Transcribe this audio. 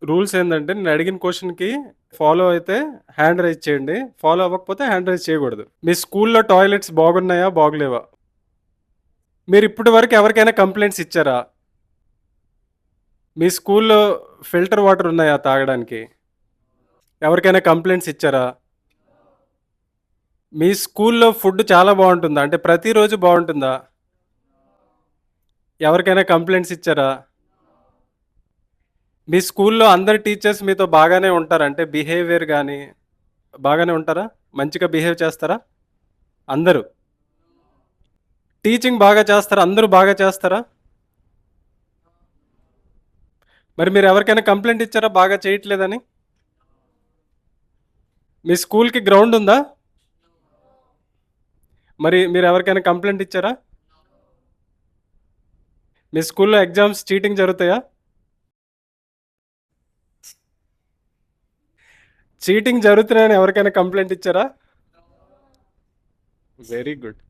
Rules ఏందంటే నేను అడిగిన క్వెషన్‌కి ఫాలో అయితే హ్యాండ్ రైజ్ చేయండి. ఫాలో అవ్వకపోతే హ్యాండ్ రైజ్ చేయకూడదు. మీ స్కూల్‌లో టాయిలెట్స్ బాగున్నాయా? బాగలేవా? మీరిప్పటి వరకు ఎవరికైనా కంప్లెయింట్స్ ఇచ్చారా? మీ స్కూల్‌లో ఫిల్టర్ వాటర్ ఉన్నాయా తాగడానికి? ఎవరికైనా కంప్లెయింట్స్ ఇచ్చారా? మీ స్కూల్‌లో ఫుడ్ చాలా బావుంటుందా? అంటే ప్రతిరోజు బావుంటుందా? ఎవరికైనా కంప్లెయింట్స్ ఇచ్చారా? మీ స్కూల్‌లో అందరు టీచర్స్ మీతో బాగానే ఉంటారా? అంటే బిహేవియర్ గాని బాగానే ఉంటారా? మంచిగా బిహేవ్ చేస్తారా? అందరూ. టీచింగ్ బాగా చేస్తారా? అందరూ బాగా చేస్తారా? మరి మీరెవరికైనా కంప్లెయింట్ ఇచ్చారా బాగా చేయట్లేదని? మీ స్కూల్‌కి గ్రౌండ్ ఉందా? మరి మీరెవరికైనా కంప్లెయింట్ ఇచ్చారా? మీ స్కూల్‌లో ఎగ్జామ్స్ చీటింగ్ జరుగుతాయా? చీటింగ్ జరుగుతున్నాయని ఎవరికైనా కంప్లెయింట్ ఇచ్చారా? Very good.